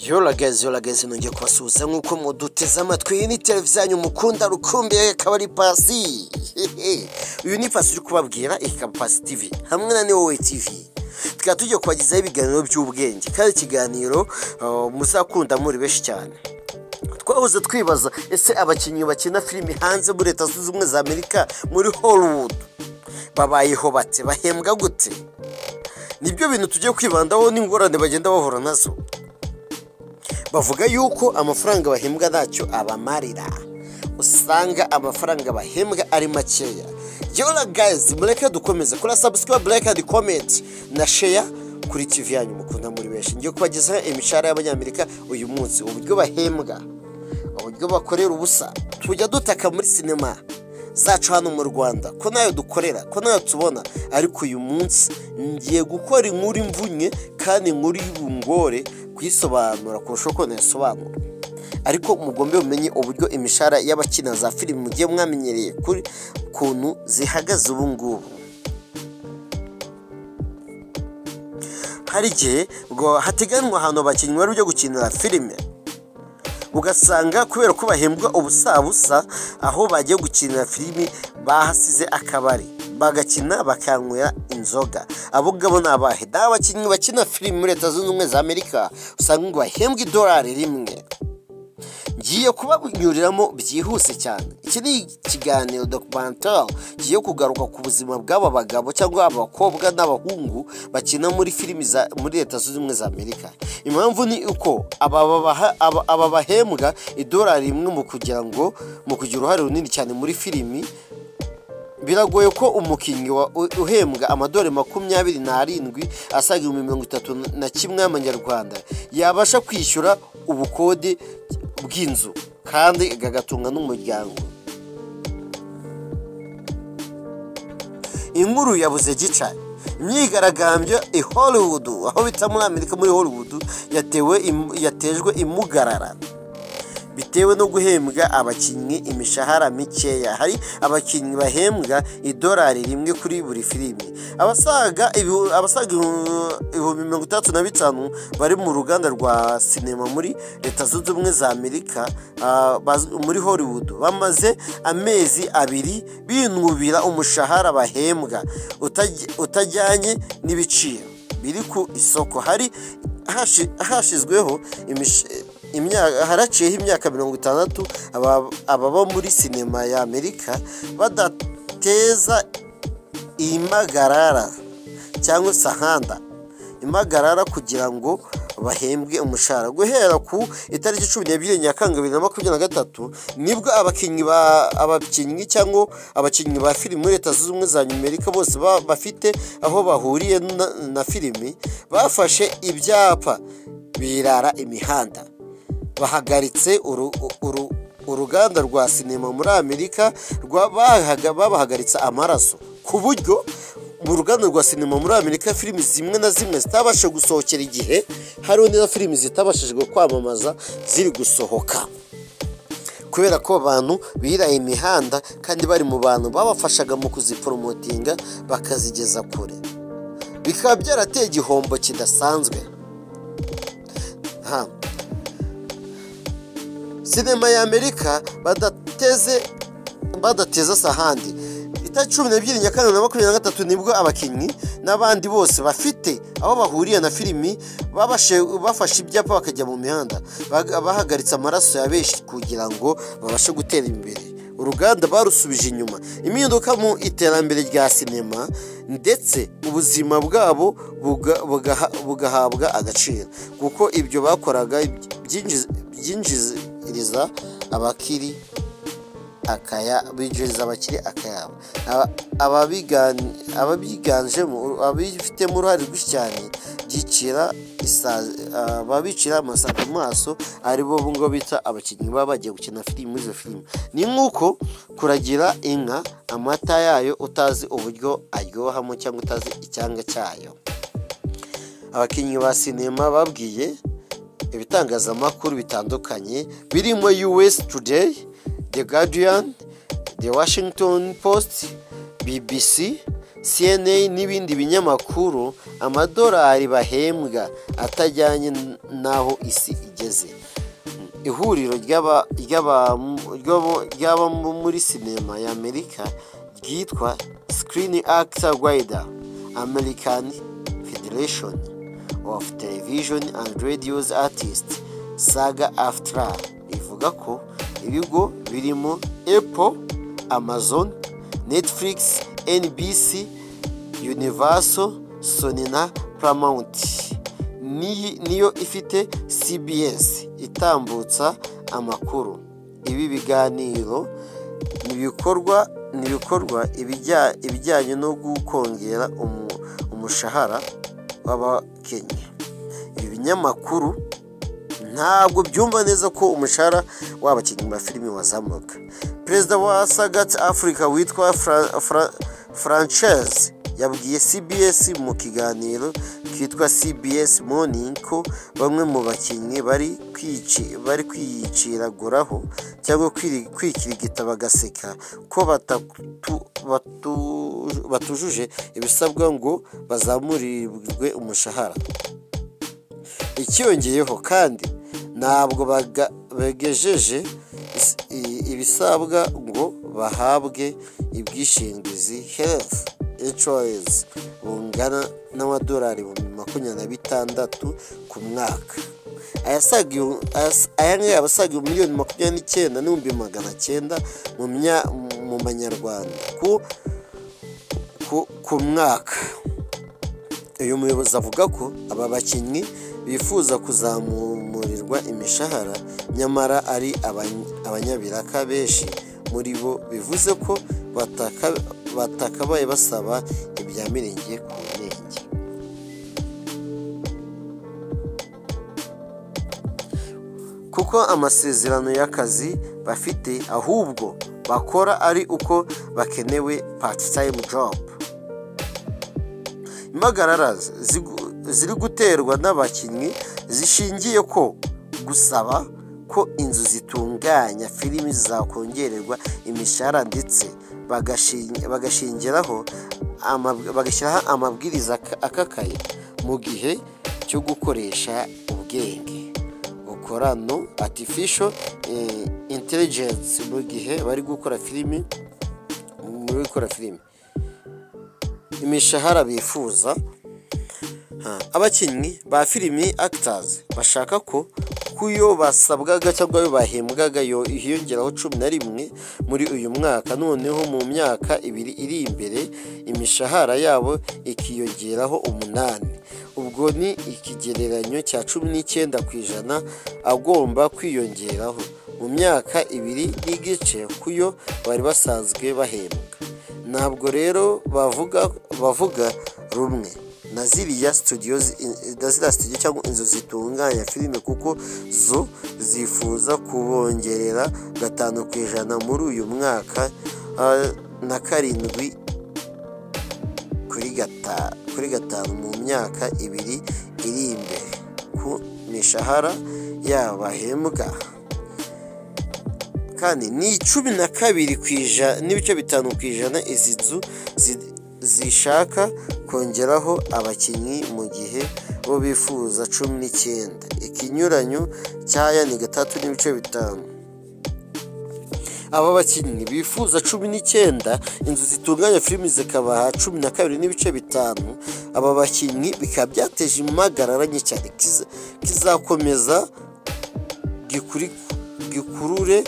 Yorageze nongeye kubasuhuza nk'uko muduteze amatwi ni televiziyo yanyu mukunda rukumbi akaba ari Pasi. Uyu ni Pasi uri kubabwira ikaba Pasi TV hamwe na Newowe TV. Tukaba tugiye kubagezaho ibiganiro by'ubwenge kandi ikiganiro muzakunda muri benshi cyane. Twahoze twibaza ese abakinnyi bakina filimi hanze muri Leta Zunze Ubumwe za Amerika muri Hollywood babayeho bate, bahembwa gute? Nibyo bintu tugiye kwibandaho n'ingorane bagenda bahura nazo. Bavuga yuko amafaranga bahembwa ntacyo abamarira, usanga amafaranga bahembwa ari makeya. Guys, mureke dukomeze kuri subscribe, like and comment na share kuri TV yanyu mukunda muri benshi. Ngiye kubagezaho imishahara y'abanyamerika uyu munsi, uburyo bahembwa, uburyo bakorera ubusa. Tujya dutaka muri sinema zacu hano mu Rwanda ko nayo dukorera, ko nayo tubona, ariko uyu munsi ngiye gukora inkuru imvunye kandi inkuru y'ubungore kwisobanura kurusha uko nasobanura. Ariko mugombe umenye uburyo imishahara y'abakina za filimi mugiye mwamenyereye kuri kuntu zihagaze ubu ngubu. Hari igihe ngo hateganwa ahantu abakinnyi bari byo gukinira filime, ugasanga kubera ko bahembwa ubusa aho bagiye gukinira filimi bahasize akabari bagakina bakanywera inzoga. Abo ngabo ni abahe? Abakinnyi bakina filimi muri Leta Zunze Ubumwe za Amerika usanga ngo bahembwa $1. Ngiye kubanyuriramo byihuse cyane. Iki ni ikiganiro documentary kigiye kugaruka ku buzima bw'aba bagabo cyangwa abakobwa n'abahungu bakina muri filimi muri Leta Zunze Ubumwe za Amerika. Impamvu ni uko aba bahembwa $1 mu kugira uruhare runini cyane muri filimi. Biragoye ko umukinnyi uhembwa $27 asaga $31,000 y'amanyarwanda yabasha kwishyura ubukode bw'inzu kandi agatunga n'umuryango. Inkuru yabuze gica. Imyigaragambyo i Hollywood, aho bita muri Amerika, muri Hollywood yatejwe imugarara bitewe no guhembwa abakinnyi imishahara mikeya. Hari abakinnyi bahembwa $1 kuri buri filimi. Abasaga 35,000 bari mu ruganda rwa sinema muri Leta Zunze Ubumwe za Amerika muri Hollywood bamaze amezi 2 binubira umushahara bahembwa utajyanye n'ibiciro biri ku isoko. Hari hashizweho haraciyeho imyaka 60 ababa muri sinema ya Amerika badateza impagarara cyangwa sahanda impagarara kugira ngo bahembwe umushahara. Guhera ku itariki 12 Nyakanga 2023 nibwo abakinnyi cyangwa abakinnyi ba filimi muri Leta Zunze Ubumwe za Amerika bose bafite aho bahuriye na filimi bafashe ibyapa birara imihanda, bahagaritse uruganda rwa sinema muri Amerika babahagaritse amaraso, ku buryo mu ruganda rwa sinema muri Amerika filimi zimwe na zimwe zitabasha gusohokera igihe hari na filimi zitabashijwe kwamamaza ziri gusohoka, kubera ko abantu biraye imihanda kandi bari mu bantu babafashaga mu kuzipromotinga bakazigeza kure. Bikaba byarateye igihombo kidasanzwe. Sinema ya Amerika badateza sahandi. Itariki 12 Nyakanga 2023 nibwo abakinnyi n'abandi bose bafite aho bahuriye na filimi bafashe ibyapa bakajya mu mihanda bahagaritse amaraso ya benshi kugira ngo babashe gutera imbere. Uruganda barusubije inyuma. Impinduka mu iterambere rya sinema ndetse ubuzima bwabo bugahabwa agaciro, kuko ibyo bakoraga byinjiriza abakiri akayabo. Ababifitemo uruhare rwinshi cyane babicira amasaga mu maso, aribo ngo bita abakinnyi baba bagiye gukina filimi muri izo filimi. Ni nk'uko kuragira inka amata yayo utazi uburyo aryohamo cyangwa utazi icyanga cyayo. Abakinnyi ba sinema babwiye ibitangazamakuru bitandukanye birimo US Today, The Guardian, The Washington Post, BBC, CNN n'ibindi binyamakuru $1 bahembwa atajyanye n'aho isi bigeze. Ihuriro ry'aba muri sinema ya Amerika ryitwa Screen Actors Guild, American Federation of Television and Radio Artists, SAG-AFTRA, rivuga ko ibigo birimo Apple, Amazon, Netflix, NBC, Universal, Sony na Paramount niyo ifite CBS itambutsa amakuru. Ibi biganiro nibikorwa ibijyanye no gukongera umushahara w'abakinnyi. Ibi binyamakuru ntabwo byumva neza ko umushahara w'abakinnyi ba filime wazamuka. Perezida wa SAG-AFTRA witwa Frances yabwiye CBS mu kiganiro kitwa CBS Morning ko bamwe mu bakinnyi bari kwiyiciraguraho cyangwa kwikirigita bagaseka ko batujuje ibisabwa ngo bazamurirwe umushahara. Icyongeyeho kandi ntabwo bagejeje ibisabwa ngo bahabwe ubwishingizi health insurance bungana n'amadolari 26 ku mwaka. Aya abasaga miliyoni 29,900 mu manyarwanda ku mwaka. Uyu muyobozi avuga ko aba bakinnyi bifuza kuzamurirwa imishahara, nyamara ari abanyabiraka benshi muri bo bivuze ko batakabaye basaba ibya mirenge ku mirenge. Kuko amasezerano y'akazi bafite ahubwo bakora ari uko bakenewe part-time job. Impagarara ziri guterwa n'abakinnyi zishingiye ko gusaba ko inzu zitunganya filimi zakongererwa imishahara ndetse bagashingiraho bagashyiraho amabwiriza akakaye mu gihe cyo gukoresha ubwenge bukorano artificial intelligence mu gihe bari gukora filimi. Imishahara bifuza abakinnyi ba filimi actors bashaka ko kuyo basabwaga cyangwa yo bahembwaga hiyongeraho 11 muri uyu mwaka, noneho mu myaka 2 iri imbere imishahara yabo ikiyongeraho 8. Ubwo ni ikigereranyo cya 19% agomba kwiyongeraho mu myaka 2 n'igice kuyo bari basanzwe bahembwa. Ntabwo rero bavuga rumwe na ziriya studio cyangwa inzu zitunganya filime, kuko zo zifuza kubongerera 5% muri uyu mwaka na 7 kuri 5 mu myaka 2 iri imbere ku mishahara y'abahembwa. Kandi ni 12.5% izi nzu zishaka kongeraho abakinnyi mu gihe bo bifuza 19. Ikinyuranyo cyaya ni 3.5. Aba bakinnyi bifuza 19, inzu zitunganya filimi zikabaha 12.5. Aba bakinnyi bikaba byateje impagarara nyinshi cyane kizakomeza gikurure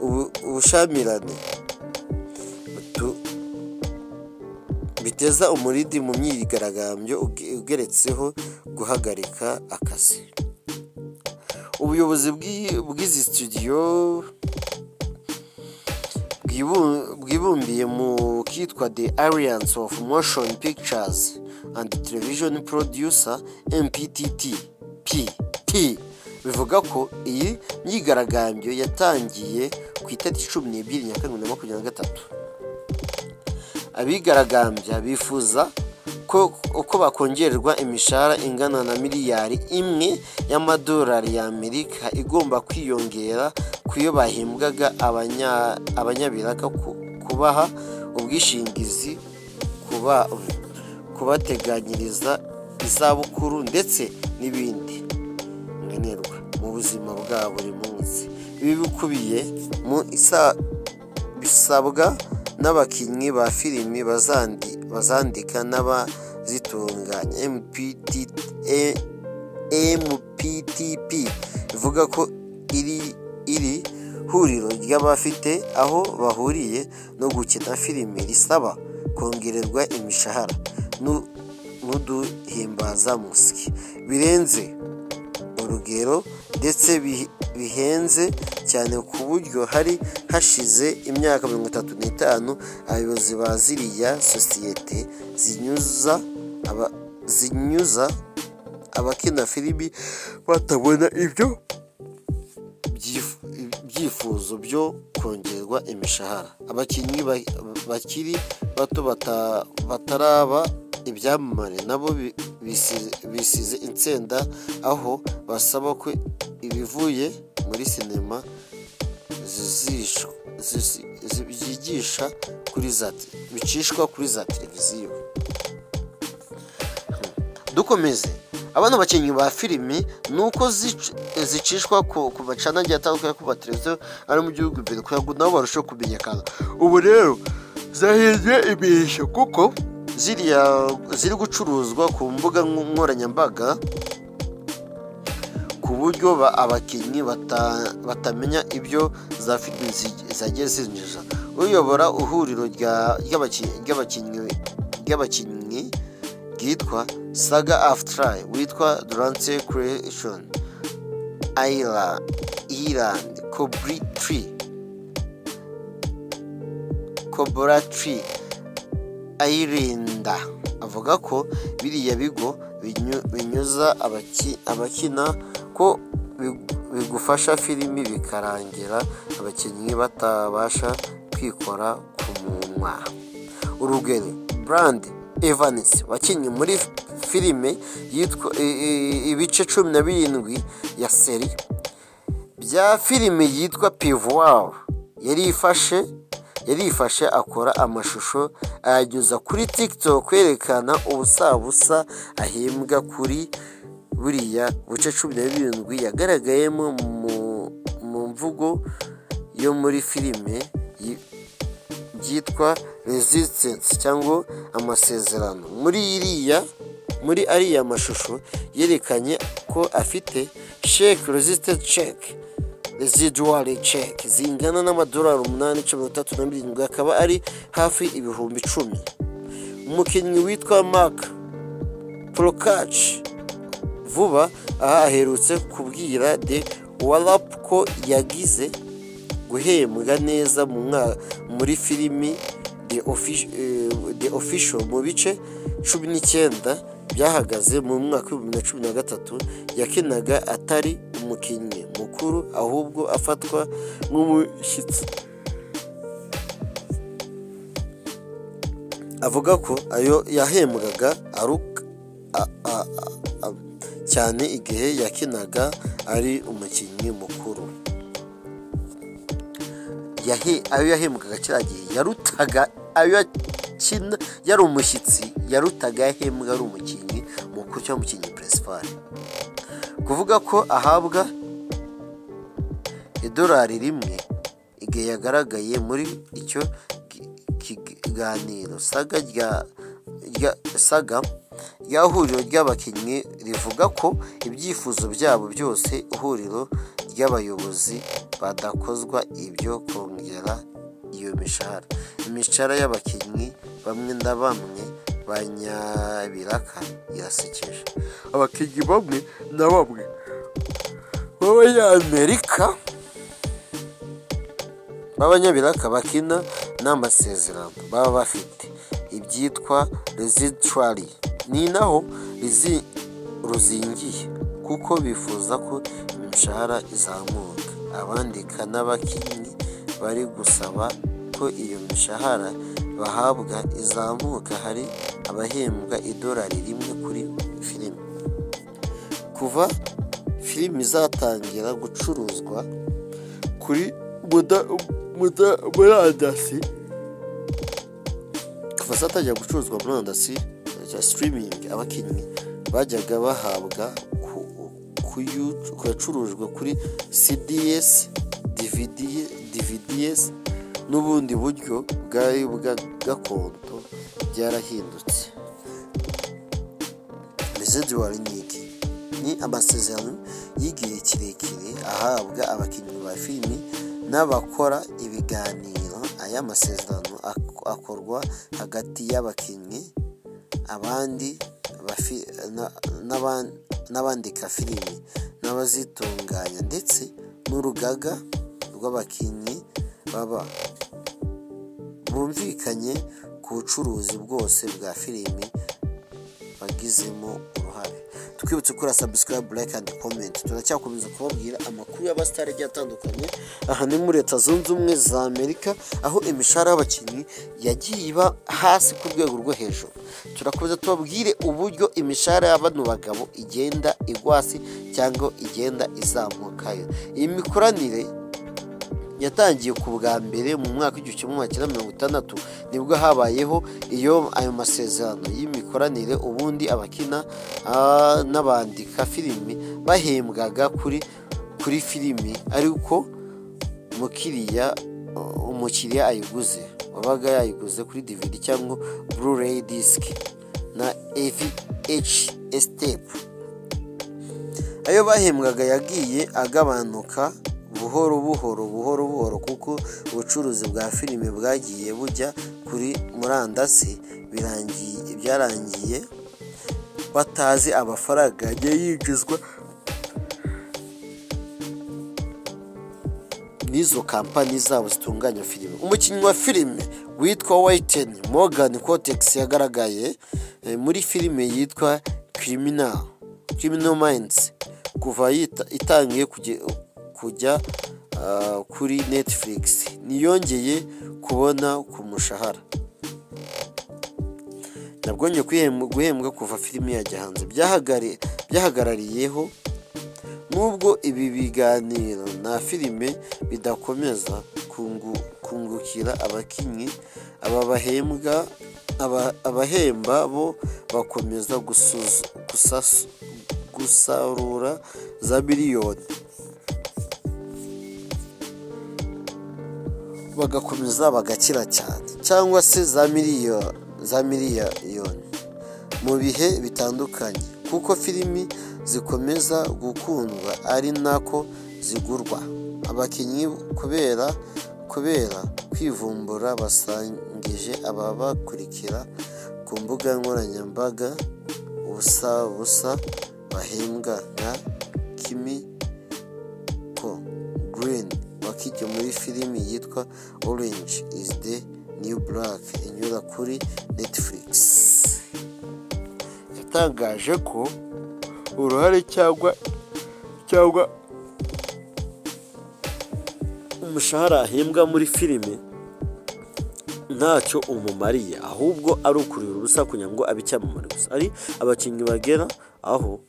ubushamirane biteza umurindi mu myigaragambyo ugeretseho guhagarika akazi. Ubuyobozi bw'izi studio bwibumbiye mu kitwa The Alliance of Motion Pictures and Television Producer MPTT bivuga ko iyi myigaragambyo yatangiye ku itariki 12 Nyakanga 2023. Abigaragambya bifuza ko uko bakongererwa imishahara ingana na miliyari 1 y'amadolari y'Amerika igomba kwiyongera kuyo bahembwaga abanyabiraka, kubaha ubwishingizi, kubateganyiriza izabukuru ndetse n'ibindi nkenerwa mu buzima bwa buri munsi. Ibi bikubiye mu bisabwa n'abakinnyi ba filimi bazandika n'abazitunganya. MPTP ivuga ko iri huriro ry'abafite aho bahuriye no gukina filime risaba kongererwa imishahara n'uduhimbazamusyi birenze urugero ndetse bihenze cyane ku buryo hari hashize imyaka 35 abayobozi ba ziriya sosiyete zinyuza abakina filimi batabona ibyo byifuzo byo kongerwa imishahara. Abakinnyi bakiri bato bataraba ibyamamare nabo bisize insenda aho basaba ko ibivuye muri sinema bicishwa kuri za televiziyo. Dukomeze, abana bakinnyi ba filimi nuko zicishwa ku macana agiye atandukanye ku mateleviziyo ari mu gihugu imbere kugira ngo nabo barusheho kumenyekana. Ubu rero zahiye ibihisho kuko ziri gucuruzwa ku mbuga nkoranyambaga ku buryo abakinnyi batamenya ibyo za filimi zagiye zinjiza. Uyobora ihuriro ry'abakinnyi ryitwa Saga After witwa Durance Creation Ireland Cobra Tree Irinda avuga ko biriya bigo binyuza abakina ko bigufasha filimi bikarangira abakinnyi batabasha kwikora ku munwa. Urugero, Brand Evans wakinnye muri filime yitwa ibice 17 ya seri bya filime yitwa Pivoire yarifashe akora amashusho ayanyuza kuri TikTok kwerekana ubusabusa ahembwa kuri buriya buce 17 yagaragayemo mu mvugo yo muri filime byitwa Resistance cyangwa amasezerano. Muri ariya mashusho yerekanye ko afite check resistance check residual check zingana n'amadolari 837 akaba ari hafi ibihumbi 10. Umukinnyi witwa Mark Prokach vuba aherutse kubwira The Wallap ko yagize guhembwa neza muri filimi The Official mu bice 19 byahagaze mu mwaka wa 2013 yakinaga atari umukinnyi mukuru ahubwo afatwa nk'umushyitsi. Avuga ko ayo yahembwaga cyane igihe yakinaga ari umukinnyi mukuru. Ayo yahembwaga kiragiye yarutaga ayo yakina yari umushyitsi yarutaga yahembwa ari umukinnyi mukuru cyangwa umukinnyi principal. Kuvuga ko ahabwa $1 igihe yagaragaye muri icyo kiganiro. Saga y'ihuriro ry'abakinnyi rivuga ko ibyifuzo byabo byose ihuriro ry'abayobozi badakozwa ibyo kongera iyo imishahara y'abakinnyi bamwe na bamwe banyabiraka irasekeje. Abakinnyi bamwe na bamwe b'abanyabiraka bakina n'amasezerano baba bafite ibyitwa residuary ni naho ruzingiye kuko bifuza ko imishahara izamuka. Abandika n'abakinnyi bari gusaba ko iyo mishahara bahabwa izamuka. Hari abahembwa $1 kuri filime. Kuva filime izatangira gucuruzwa kuri murandasi kuva zatangira gucuruzwa murandasi ya streaming abakinnyi bajyaga bahabwa ku kuyacurujwe kuri CDS, DVDs n'ubundi buryo bwari bwa gakondo byarahindutse. Residual ni amasezerano y'igihe kirekire ahabwa abakinnyi ba filimi n'abakora ibiganiro. Aya masezerano akorwa hagati y'abakinnyi, n'abandika filimi n'abazitunganya ndetse n'urugaga rw'abakinnyi bumvikanye ku bucuruzi bwose bwa filimi bagizemo uruhare. Twibutse gukora subscribe, like and comment. Turacyakomeza kubabwira amakuru y'abasitari agiye atandukanye. Aha ni muri Leta Zunze Ubumwe za Amerika, aho imishahara y'abakinnyi yagiye iba hasi ku rwego rwo hejuru. Turakomeza tubabwire uburyo imishahara y'abano bagabo igenda igwasi cyangwa igenda izamukayo. Iyi mikoranire yatangiye ku bwa mbere mu mwaka w'1960 nibwo habayeho ayo masezerano y'imikoranire. Ubundi abakina n'abandika filimi bahembwaga kuri filimi, ariko umukiriya ayiguze wabaga yayiguze kuri DVD cyangwa Blu-ray disc na VHS tape. Ayo bahembwaga yagiye agabanuka buhoro buhoro kuko ubucuruzi bwa filime bwagiye bujya kuri murandasi. Byarangiye batazi amafaranga yagiye yinjizwa n'izo kampani zabo zitunganya filime. Umukinnyi wa filime witwa Whitney Morgan Cortex yagaragaye muri filime yitwa Criminal Minds kuva itangiye kujya kuri Netflix. Niyongeye kubona ku mushahara, nabwonye guhembwa kuva filime yajya hanze. Byahagarariyeho nubwo ibi biganiro na filime bidakomeza kungukira abakinnyi, abahemba bo bakomeza gusarura za miliyoni, bagakomeza bagakira cyane, cyangwa se za miliyoni mu bihe bitandukanye, kuko filimi zikomeza gukundwa ari nako zigurwa. Abakinnyi kubera kwivumbura basangije ababakurikira ku mbuga nkoranyambaga ubusa bahembwa nka Kimiko Green wakijya muri filimi yitwa Orange is the New Black inyura kuri Netflix. Yatangaje ko uruhare cyangwa umushahara ahembwa muri filime ntacyo umumariye, ahubwo ari ukurira ubusa kugira ngo abe icyamamare gusa. Ari abakinnyi bagera aho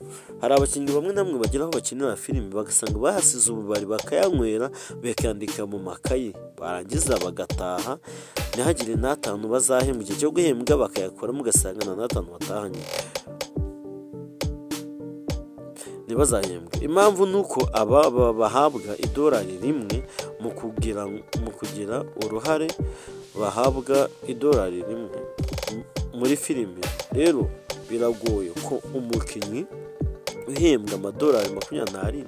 hari abakinnyi bamwe namwe bagera aho bakinira filime bagasanga bahasize ububari bakayanywera bakandika mu makayi, barangiza bagataha ntihagire n'atanu bazahembwa. Igihe cyo guhembwa bakayakora mugasanga na n'atanu batahanye ntibazahembwe. Impamvu nuko aba bahabwa $1 mu kugira uruhare, bahabwa $1 muri filime. Rero biragoye ko umukinnyi uhembwa $27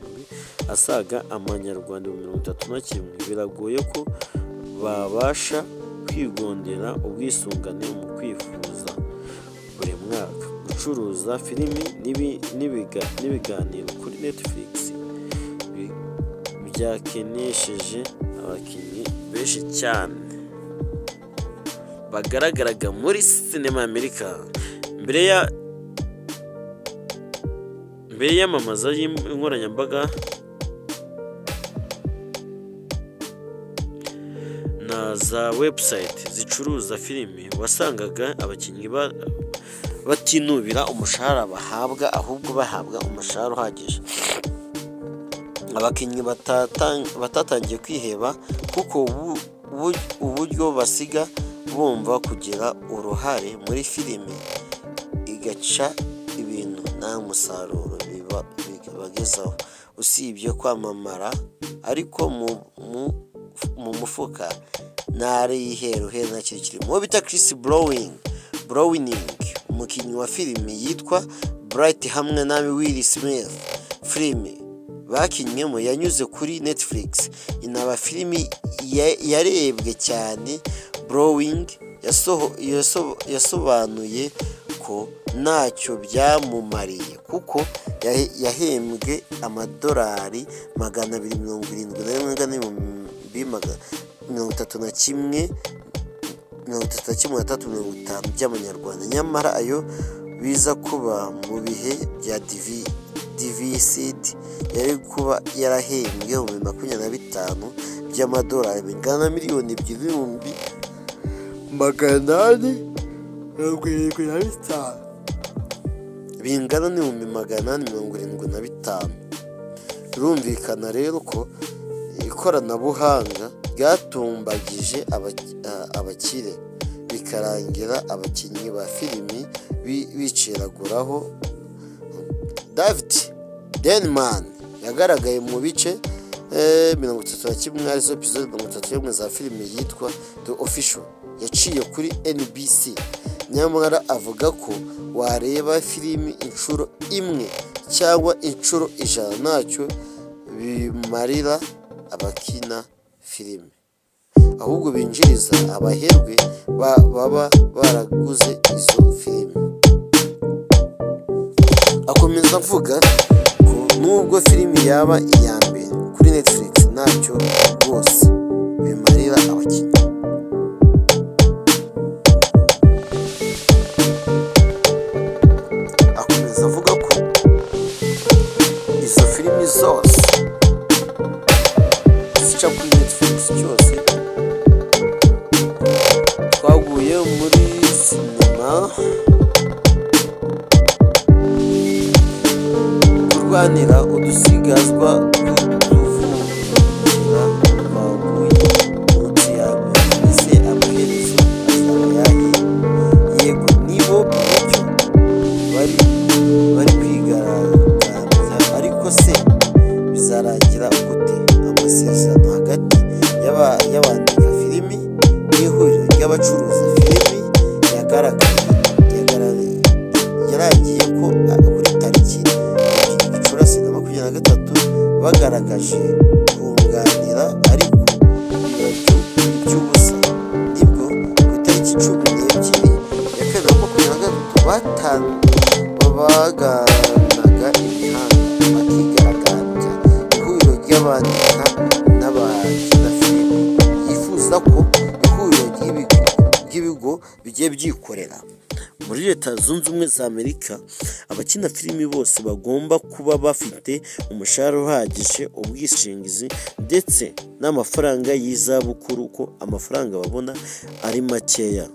asaga amanyarwanda 31, biragoye ko babasha kwigondera ubwisungane mu kwifuza buri mwaka. Gucuruza filimi n'ibiganiro kuri Netflix byakenesheje abakinnyi benshi cyane bagaragaraga muri sinema Amerika. Mbere y'amamaza y'inkoranyambaga na za website zicuruza filimi, wasangaga abakinnyi batinubira umushahara bahabwa, ahubwo bahabwa umushahara uhagije. Abakinnyi batatangiye kwiheba kuko uburyo basiga bumva kugira uruhare muri filime igaca ibintu nta musaruro tubagezaho, usibye kwamamara ariko mu mufuka ntari iheruhe nta kintu kirimo. uwo bita Chris Browning, umukinnyi wa filimi yitwa Bright hamwe na Will Smith, filimi bakinnyemo yanyuze kuri Netflix, inaba filimi yarebwe cyane. Browning yasobanuye ko ntacyo byamumariye kuko yahembwe amadolari $271,350 by'amanyarwanda, nyamara ayo biza kuba mu bihe bya DVCD yari kuba yarahembwe mu 2025 by'amadolari bingana $1,875,000 bingana $875,000. Birumvikana rero ko ikoranabuhanga ryatumbagije abakire bikarangira abakinnyi ba filimi biciraguraho. David Denman yagaragaye mu bice 31 arizo episode 31 za filimi yitwa The Official yaciye kuri NBC, nyamara avuga ko wareba filimi inshuro imwe cyangwa inshuro 100 ntacyo bimarira abakina filimi, ahubwo binjiriza abaherwe baba baraguze izo filimi. Akomeza avuga ko nubwo filimi yaba iya mbere kuri Netflix ntacyo rwose bimarira abakinnyi. Akomeza avuga ko izo filimi zose zica kuri Netflix cyose twaguye muri sinema kurwanira udusigazwa tw'utuvukira twaguye munsi yawe, ese amaherezo azaba yahe? Yego, nibo buryo bari kwigaragambya, ariko se bizarangira gute? Amasezerano hagati y'abandika filimi n'ihuriro ry'abacuruza filimi yarangiye ko kuri tariki Gicurasi 2023 bagaragaje kunganira, ariko iby'ubusa. Nibwo ku itariki 12 ya Kabiri 2023 baganaga imihanda bakigaragambya. Ihuriro ry'abandika n'abakina filimi yifuza ko ihuriro ry'ibigo bigiye byikorera muri Leta Zunze Ubumwe za Amerika, abakina filimi bose bagomba kuba bafite umushahara uhagije, ubwishingizi ndetse n'amafaranga y'izabukuru, ko amafaranga babona ari makeya,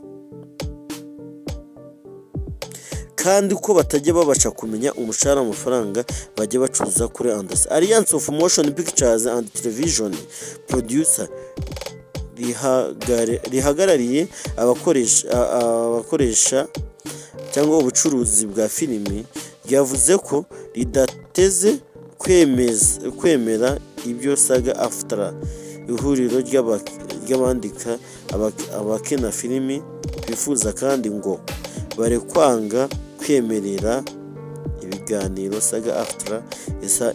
kandi ko batajya babasha kumenya umushahara w'amafaranga bajya bacuruza kuri Anderson. Alliance of Motion Pictures and Television Producer rihagarariye abakoresha cyangwa ubucuruzi bwa filimi ryavuze ko ridateze kwemera ibyo SAG-AFTRA, ihuriro ry'abandika abakina filimi, bifuza, kandi ngo barekwanga kwemerera ibiganiro SAG-AFTRA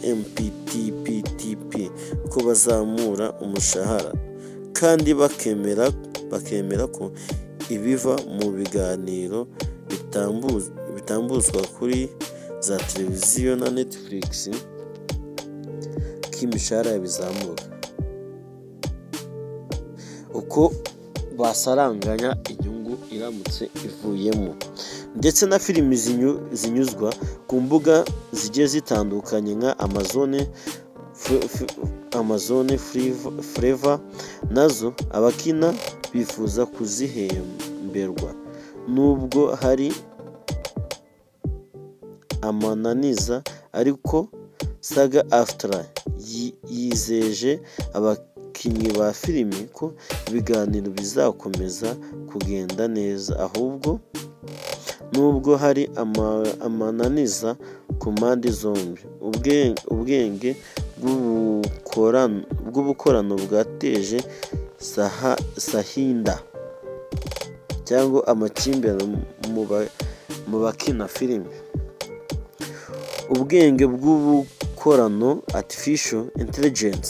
MPTP ko bazamura umushahara, kandi bakemera ko ibiva mu biganiro bitambuzwa kuri za televiziyo na Netflix k'imishahara bizamuka, uko basaranganya inyungu iramutse ivuyemo. Ndetse na filimi zinyuzwa ku mbuga zigiye zitandukanye nka Amazon Flavor, nazo abakina bifuza kuzihemberwa, nubwo hari amananiza, ariko SAG-AFTRA yizeje abakinnyi ba filimi ko ibiganiro bizakomeza kugenda neza, ahubwo nubwo hari amananiza ku mpande zombi. Ubwenge bw'ubukorano bwateje sahinda cyangwa amakimbirane mu bakina filime. Ubwenge bw'ubukorano artificial intelligence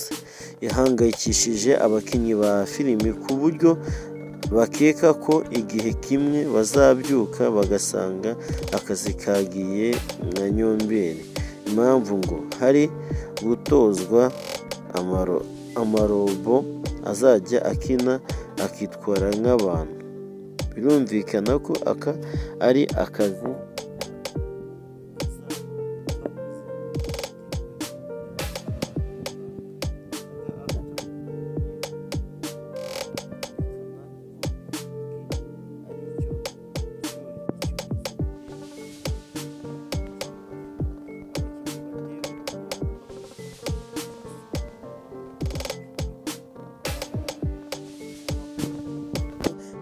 ihangayikishije abakinnyi ba filime ku buryo bakeka ko igihe kimwe bazabyuka bagasanga akazi kagiye nka nyomberi. Impamvu ngo hari gutozwa amarobo azajya akina akitwara nk'abantu. Birumvikana ko aka ari akazi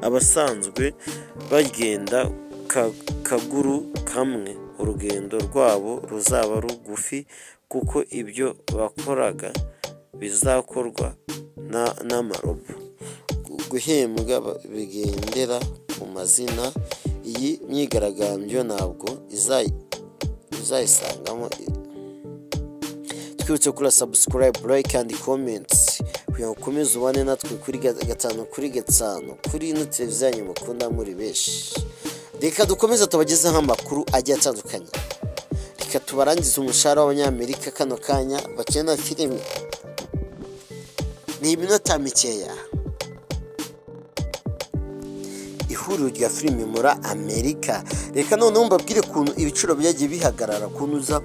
abasanzwe bagenda kaguru kamwe, urugendo rwabo ruzaba rugufi kuko ibyo bakoraga bizakorwa n'amarobo. Guhembwa bigendera ku mazina. Iyi myigaragambyo ntabwo uzayisangamo. Twibutse kuri subscribe, like and comments kugira ngo ukomeze ubane natwe kuri 5/5 kuri ino televiziyo yanyu mukunda muri benshi. Reka dukomeze tubagezeho amakuru agiye atandukanye. Reka tubarangize umushahara w'abanyamerika kano kanya bakina filime. Ni iminota mikeya. Ihuriro rya filime muri Amerika. Reka noneho mbabwire kuntu ibiciro byagiye bihagarara kunuza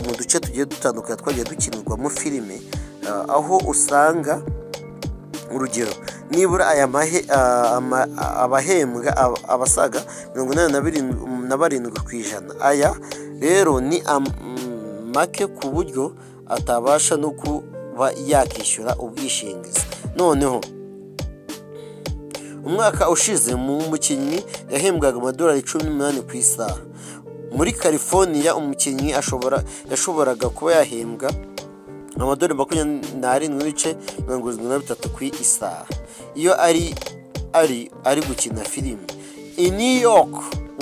mu duce tugiye dutandukanye twagiye dukinirwamo filime, aho usanga urugero nibura abahembwa abasaga 87%. Aya rero ni make ku buryo atabasha no kuba yakishyura ubwishingizi. Noneho umwaka ushize mu mukinnyi yahembwaga amadolari 18 ku isaha. Muri California umukinnyi yashoboraga kuba yahembwa amadolari 27.73 ku isaha iyo ari gukina filime. I New York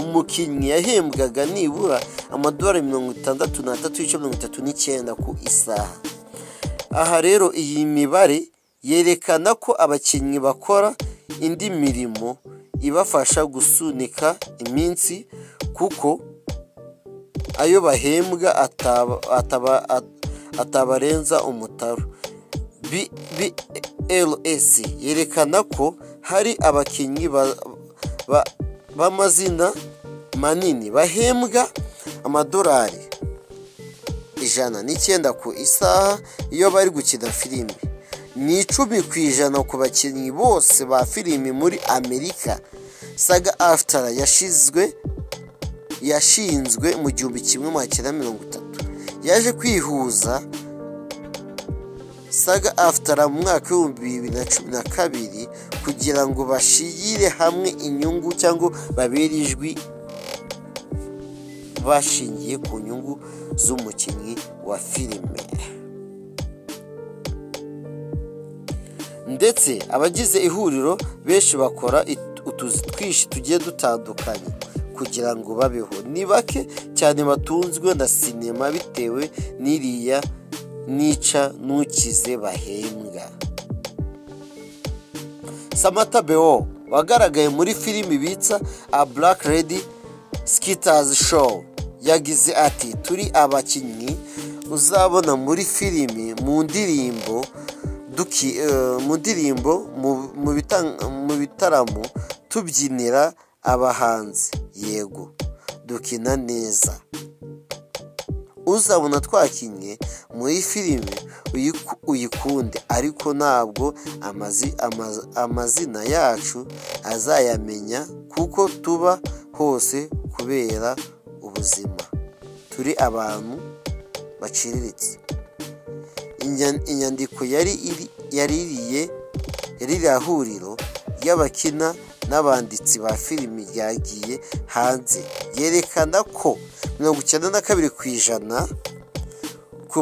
umukinnyi yahembwaga nibura amadolari 63.39 ku isaha. Aha rero iyi mibare yerekana ko abakinnyi bakora indi mirimo ibafasha gusunika iminsi kuko ayo bahembwa atabarenza umutaro. BLS yerekana ko hari abakinnyi b'amazina manini bahembwa amadolari 109 ku isaha iyo bari gukina filime. Ni 10% ku bakinnyi bose ba filime muri Amerika. SAG-AFTRA yashinzwe mu 1930 yaje kwihuza SAG-AFTRA mu mwaka wa 2012 kugira ngo bashigire hamwe inyungu cyangwa babere ijwi bashingiye ku nyungu z'umukinnyi wa filime. Ndetse abagize ihuriro benshi bakora utuzi twishi tugiye dutandukanye kugira ngo babeho. Ni bake cyane batunzwe na sinema bitewe n'iriya nica nukize bahembwa. Samantha Beo wagaragaye muri filimi bitsa A Black Lady Skitters Show yagize ati turi abakinnyi uzabona muri filimi, mu ndirimbo mu bitaramo tubyinira abahanzi, yego dukina neza. Uzabona twakinye muri filime uyikunde, ariko ntabwo amazina yacu azayamenya kuko tuba hose kubera ubuzima, turi abantu baciriritse. Inyandiko yaririye huriro y'abakina n'abanditsi ba filimi ryagiye hanze yerekana ko 92% ku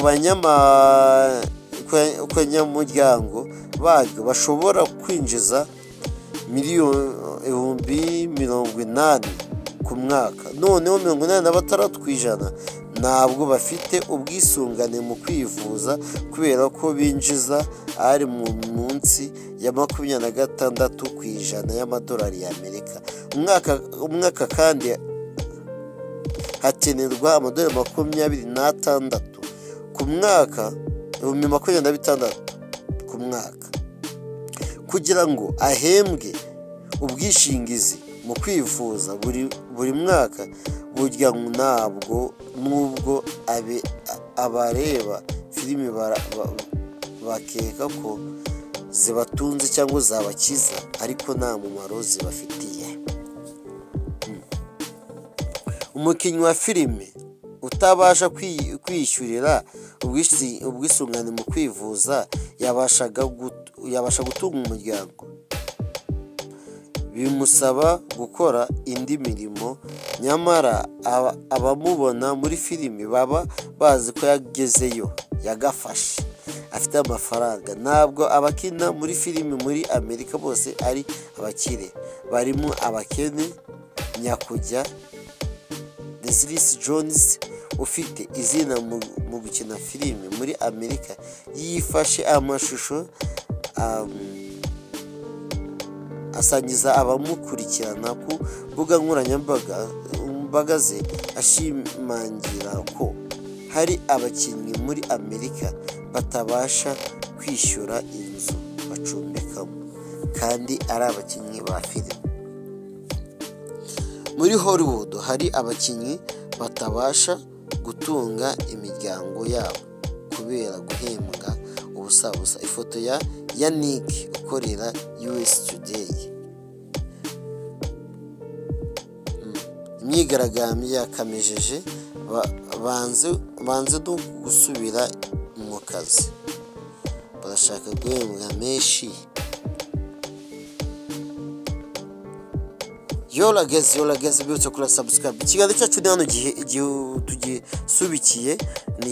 banyamuryango baryo bashobora kwinjiza miliyoni 80 ku mwaka. Noneho 86% ntabwo bafite ubwisungane mu kwivuza kubera ko binjiza ari munsi ya 26% y'amadolari y'Amerika. Umwaka kandi hakenerwa amadolari 26 ku mwaka, 26 ku mwaka kugira ngo ahembwe ubwishingizi mu kwivuza buri mwaka. Burya ntabwo nubwo abareba filimi bakeka ko zibatunze cyangwa zabakiza, ariko nta mumaro zibafitiye. Umukinnyi wa filime utabasha kwishyurira ubwisungane mu kwivuza yabasha gutunga umuryango. Bimusaba gukora indi mirimo, nyamara abamubona muri filimi baba bazi ko yagezeyo yagafashe afite amafaranga. Ntabwo abakina muri filimi muri Amerika bose ari abakire, barimo abakene nyakujya. Leslie Jones ufite izina mu gukina filimi muri Amerika yifashe amashusho asangiza abamukurikirana ku mbuga nkoranyambaga ze, ashimangira ko hari abakinnyi muri Amerika batabasha kwishyura inzu bacumbikamo kandi ari abakinnyi ba filime. Muri Hollywood hari abakinnyi batabasha gutunga imiryango yabo kubera guhembwa ubusabusa. Ifoto ya Yannick ukorera US Today. Imyigaragambyo yakamejeje banze no gusubira mu kazi, barashaka guhembwa menshi. Yorageze bityo kuri subscribe. Ikiganiro cyacu ni hano igihe tugisubikiye ni